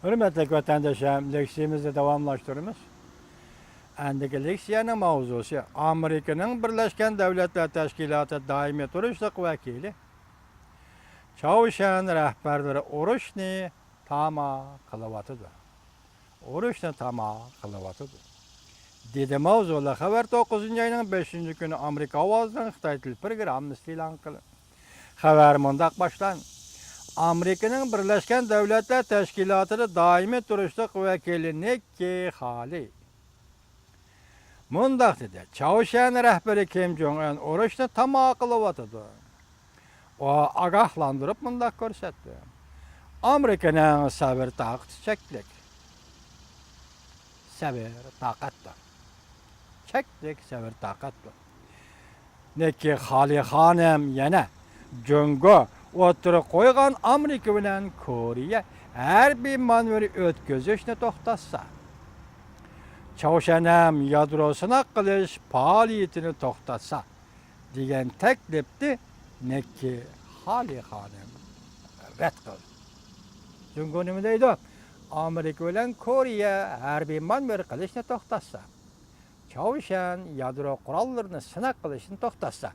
Hürmetli vatandaşlarım, leksiyemizi devamlaştırırız. Endiki leksiyanın mavzusu Amerika'nın Birleşken Devletler Teşkilatı daimi turuşluk vekili Çavuşan rehberleri oruçni tama kılıvatıdır. Oruçni tama kılıvatıdır. Dedi mavzula haber 9. ayının 5. günü Amerika Ovazı'nın Xitay Dil programı ilan kılın. Haber mundak başlan. Amerika'nın Birleşken Devletler Teşkilatı'nı daimi turuşluk vekili Nikki Haley. Mundak dedi, Çavuşan rehberi Kim Jong-un oruçni tama kılıvatıdır. O agahlandırıp mundak görsetti. Amerika'nın sabır taqati çeklik. Sabır taqatdır. Çeklik sabır taqatdır. Neki Haley hanım yana Jong'u oturup koygan Amerika bilen Koriya her bir manevri ötközüşni toxtatsa, Çavuşanam yadrosuna qilish faaliyetini toxtatsa degan taklifni Neki Haley hanım rad qildi. Jong'u nima deydi? Amerika bilan Koriya harbiy manevr qilishni to'xtatsa, Çavuşan yadro qurollarini sinaq qilishni to'xtatsa,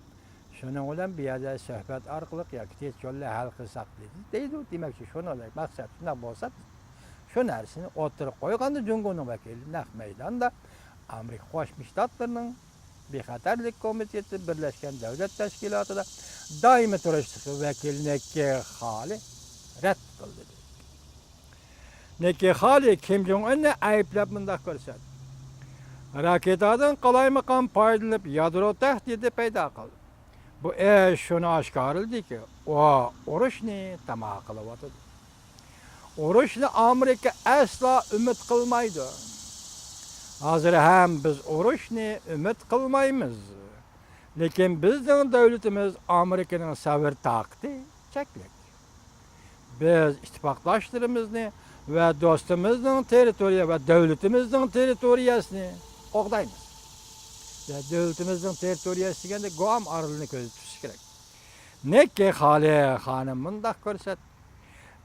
shuning bilan bu yerda suhbat orqali yoki tez yo'lda hal qilsak deydi. Demakchi shuni maqsad shunday bo'lsa, shu narsani o'tirib qo'yganda Jong'uning vakili naq maydonda Amerika Qo'shma Shtatlarining Bexatarlik komiteti Birleşken Devlet Teşkilatı'da daimi turishlik vakili Nikki Haley rad qildi. Nikki Haley Kim Jong-unni ayblab bunday ko'rsatdi. Raketadan qalaymagan foydalanib yadro tahdidi paydo qildi. Bu shuni oshkor qildiki, o urushni tamo qilyapti. Urushni Amerika aslo umid qilmaydi. Hozir ham biz urushni umid qilmaymiz. Lekin bizning davlatimiz Amerikaning sabr taqati cheklik. Biz ittifoqdoshlarimizni ve dostumuzun teritoriya ve devletimizin teritoriyasını qo'g'daymiz. Ve devletimizin teritoriyasi deganda Guam orolini ko'zda tutish kerak. Nikki Haley xonim mundaq ko'rsatdi.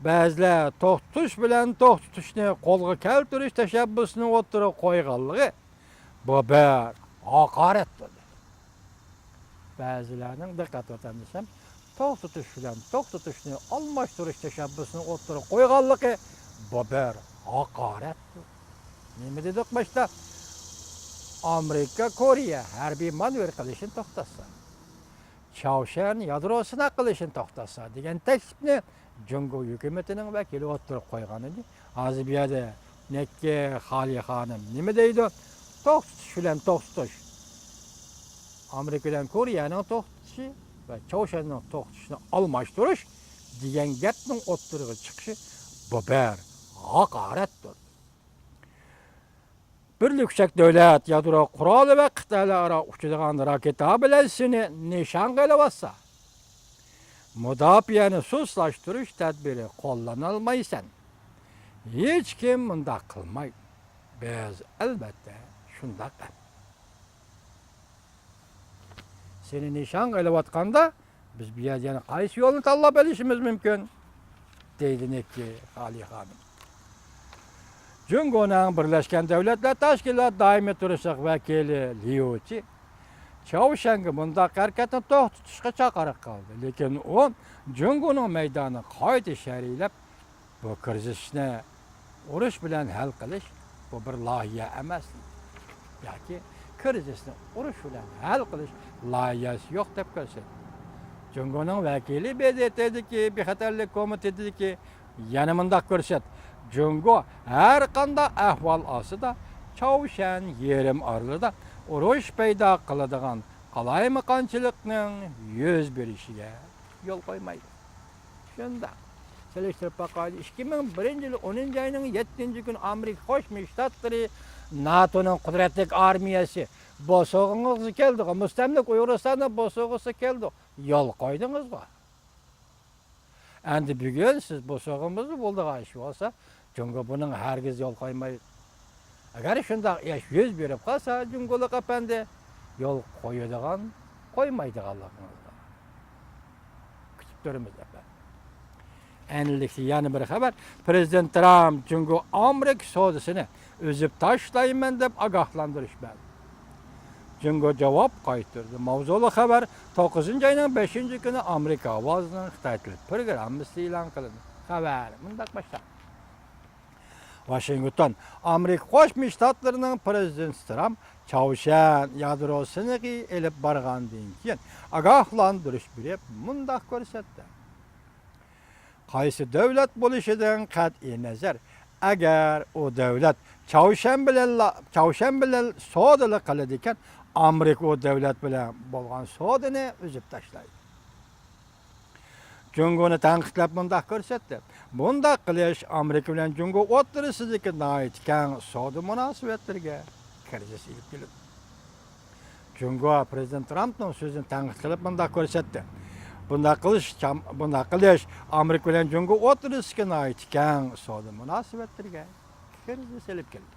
Ba'zilar to'xtatish bilan to'xtatishni qo'lga keltirish tashabbusini o'tirib qo'yganligi bu bir haqoratdir. Ba'zilarning diqqat o'tamiz, to'xtatish bilan to'xtatishni almashtirish tashabbusini o'tirib qo'yganligi bu bir haqoratdir. Nima dedik başta? Amerika Koriya harbiy manevr qilishini to'xtatsa, Çavuşan yadrosini qilishini to'xtatsa degan taklifni Jong'u hukumatining vakili o'tirib qo'ygan edi. Hozir bu yerda Nikki Haley xonim nima deydi? To'xtatish bilan to'xtatish. Amerikadan Koriyaning to'xtatishi va Çavuşanning to'xtatishini almashtirish degan gapning o'ttirig'i chiqishi bu bir haqoratdir. Birlik kuchak davlat yadro quroli va qit'alararo uchadigan raketa bilan seni nishon qilyapsa, mudofaani suslashtirish tadbiri qo'llanolmaysan. Hech kim bunday qilmaydi. Biz albatta shunday qilamiz. Seni nishon qilayotganda biz bu yerda qaysi yo'lni tanlab olishimiz mumkin? Deydi Nikki Haley xonim. Jong'uning Birleşken Devletler Teşkilatı daimi turishlik vakili Liu Chi Çavuşanga bundaq harakatni to'xtatishga chaqiriq qildi. Lekin u Jong'uning maydoni qoida shar'iylab bu krizisni urush bilan hal qilish bu bir loyiha emas. Yoki krizisni urush bilan hal qilish loyihasi yo'q deb ko'rsatdi. Jong'uning vakili BDT'dagi Bexatarlik komitetidagi yana bundaq ko'rsatdi. Jong'u her qanday ahvol ostida Çavuşan yerim orolida urush paydo qiladigan qalaymiqonchilikning yuz berishiga yo'l qo'ymaydi. Shunda selektirib boqaylik. 2001-yil 10 ayning 7 kuni Amerika Qo'shma Shtatlari NATOning qudratli armiyasi bosog'ingizga keldi. Mustamlik Uyg'uristonni bosog'isi keldi. Yo'l qo'ydingizmi? Endi bugun siz bosog'imizni bo'ldigan ish bo'lsa, Jong'u buning hargiz yo'l qo'ymaydi. Agar shunday ish yuz berib qolsa, Jong'ulik apandi yo'l qo'ymaydiganligini kutib turamiz efendim. Enlikli yani bir haber. Prezident Trump çünkü Amerika sodasını üzüp taşlayman dep agahlandırış berdi. Çünkü cevap qaytırdı. Mavzulu haber 9 ayının 5 günü Amerika avazının Xitay tili programması e'lon qilindi. Haber mundaq başlar. Washington, Amerika Qo'shma Shtatlarining prezidenti Trump Çavuşan yadrosini elib bargandan keyin agahlandirish berib mundaq ko'rsatdi. Qaysi davlat bo'lishidan qat'iy nazar, agar o davlat Çavuşan bilan sodalik qiladi ekan, Amerika o davlat bilan bo'lgan sodini uzib tashlaydi. Jungoni tanqidlab mundaq ko'rsatdi. Bundaq qilish Amerika bilan Jungo o'rtasidagi nihoyat keng savdo munosabatlariga kriz ilib keladi. Jungo prezident Trumpning so'zini tanqid qilib mundaq ko'rsatdi. Bundaq qilish Amerika bilan Jungo o'rtasidagi nihoyat keng savdo munosabatlariga kriz ilib keldi.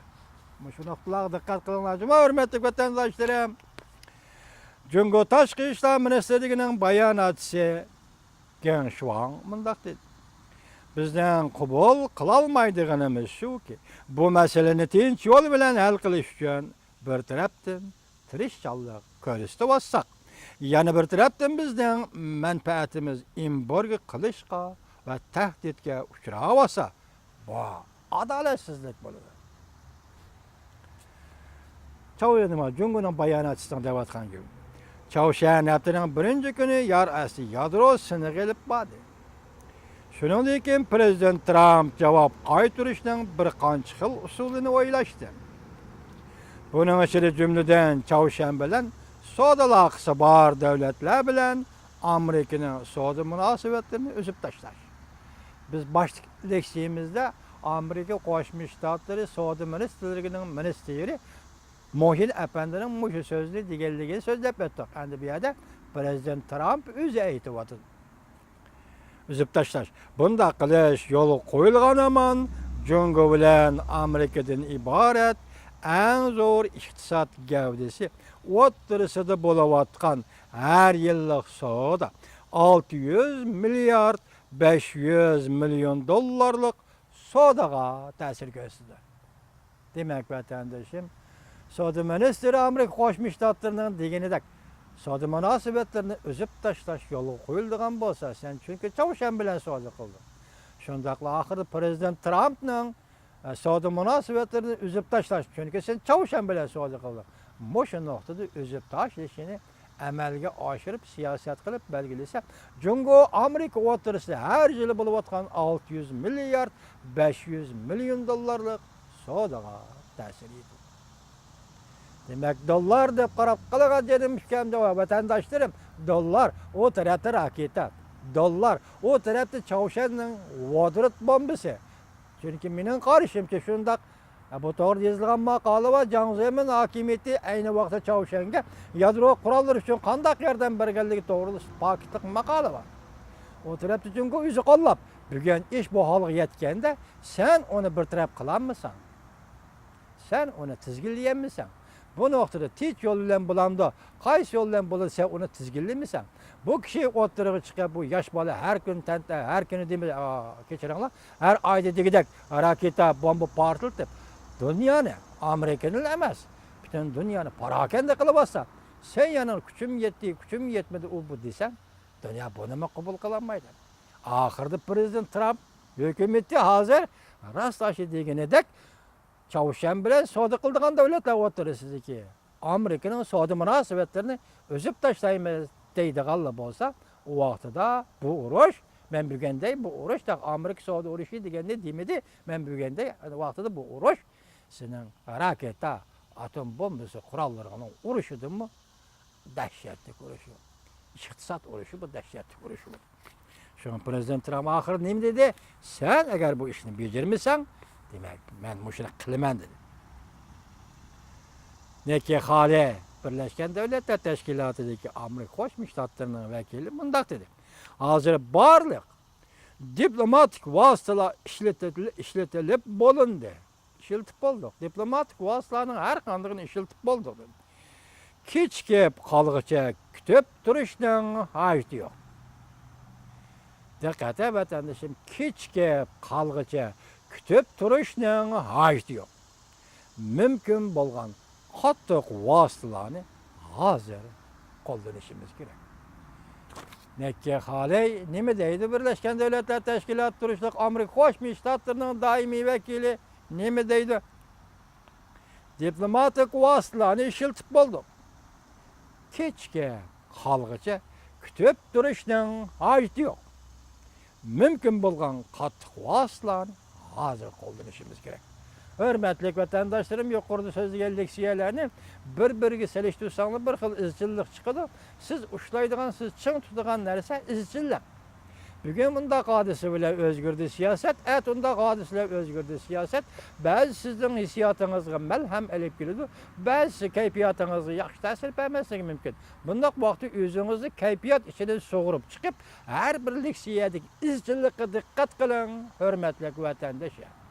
Shu nuqtalarga diqqat qilinglar, hurmatli vatandoshlarim. Jungo tashqi ishlar ministrligining bayonotchisi Geng Shuang mundaq dedi. Bizden qabul qilolmaydiganimiz shuki, bu masalani tinch yo'l bilan hal qilish uchun bir tarafdan tirishchilik ko'rsatib olsak, yana bir tarafdan bizning manfaatimiz embargo qilishga va tahdidga uchrab olsa, bu adolatsizlik bo'ladi. Çavuşan'ın Jungo'nun bayonotchisidan devatgan gibi. Çavuşan haftaning birinchi kuni yer asti yadro siniga elib bordi. Shuningdek keyin prezident Trump javob qaytarishning bir qancha xil usulini o'ylashdi. Buning ichida jumladan Çavuşan bilan savdo aloqasi bor davlatlar bilan Amerikaning savdo munosabatlarini uzib tashlash. Biz bosh leksiyamizda Amerika Qo'shma Shtatlari savdo ministrligining ministri Mohin Efendi'nin muşu sözlü diğerliğini sözlep ettik. Yani bir yerde Prezident Trump özü aytib atdı. Üzüp taşlaş. Bunda qilish yo'li qo'yilgan aman Jungo bilan Amerikadan iborat eng zo'r iqtisod gavdasi o'rtasida bo'layotgan har yillik savdo 600 milliard 500 milyon dollarlik savdoga ta'sir ko'rsatdi. Demak, vatandoshim, savdo ministri Amerika Qo'shma Shtatlarining deganidek savdo munosabatlarini uzib tashlash yo'li qo'yilgan bo'lsa, sen chunki Çavuşan bilan savdo qilding. Shundaqla oxirida prezident Trumpning savdo munosabatlarini uzib tashlash chunki sen Çavuşan bilan savdo qilding. Shu nuqtada uzib tashlashini amalga oshirib siyosat qilib belgilasa, Jungo Amerika o'rtasida har yili bo'layotgan 600 milliard 500 milyon dollarlik savdoga ta'sir etadi. Demek dollar deb qarab qalagan dedim işkemde var vatandaşlarım. Dollar o tarafta raketa. Dollar o tarafta Çavuşan'ın vodrot bombası. Çünkü mening qarashimcha shundaq bu to'g'ri yozilgan maqola va Jiang Zemin hokimiyati ayni vaqtda Çavuşan'ga yadro qurollar uchun qanday yordam berganligi to'g'ri paketlik maqola var. O tarafta çünkü o'zi qo'llab bugun ish bu holga yetganda sen onu bir taraf qilamsan? Sen onu tizginlayapsan? Bu noktada tinch yo'l bilan bo'landa, qaysi yo'l bilan bo'lsa uni tizginlaymisan? Bu kishi o'tirig'i chiqib, bu yosh bola har kun tanta, har kuni demay, kechiringlar, har oyda degidek raketa, bomba portlatib, dunyoni, Amerikani emas, butun dunyoni parokanda qilib olsa, sen yana kuchim yetdi, kuchim yetmadi u bu desan, dunyo buni qabul qilolmaydi. Oxirida prezident Trump hukumatga hozir rastashi deganidek Çavuşan bilan savdo qiladigan davlatlar o'rtasidagi Amerikaning savdo munosabatlarini uzib tashlaymiz deydiganlar bo'lsa, u vaqtida bu urush, men bilganday bu urushda Amerika savdo urushi deganda demadi, men bilganday vaqtida bu urush sening raketa, atom bombasi qurollarining urushidirmi? Dahshatli urush. İqtisod urushi bu dahshatli urush. Shuni prezident Trump oxir nima dedi? Sen agar bu ishni bajarmasan, demek ben muşunu kılıman dedi. Neki hali Birleşken Devletler Teşkilatı'daki Amerika Qo'shma Shtatlarining vakili mundaq dedi. Hozir barliq diplomatik vositalar ishlatilib bo'lindi. Ishlatib bo'ldik. Diplomatik vositalarning har qandigini ishlatib bo'ldik dedi. Kechikib qolg'icha kutib turishning hojati yo'q. Diqqəti vətəndaşım, kichki qalğıca kütüb turishning hajati yo'q. Mümkün bo'lgan qattiq vositalarni hozir qo'llanishimiz kerak. Nekki xalay nima deydi? Birlashgan Davlatlar Tashkiloti turishliq Amerika Qo'shma Shtatlarining doimiy vakili nima deydi? Diplomatik vositalarni ishiltib bo'ldik. Kichki qalğıca kütüb turishning hojati yo'q. Mümkün bo'lgan qattiq vositalarni hozir qo'llanishimiz kerak. Hörmətli vətəndaşlarım, yuqorida so'zlagan leksiyalarni bir-biriga selishtirsanglar bir xil izchillik chiqadi. Siz ushlaydigan, siz ching tutadigan narsa izchillik. Bugun bundaq hodisa bilan o'zgardi siyosat, undaq hodisalar o'zgardi siyosat. Ba'zi sizning hissiyotingizga malham olib keladi, ba'zi kayfiyatingizga yaxshi ta'sir bermasligi mumkin. Bundaq vaqtda o'zingizni kayfiyat ichidan sug'urib chiqib, har bir leksiyadagi izchillikka diqqat qiling, hurmatli vatandoshlar.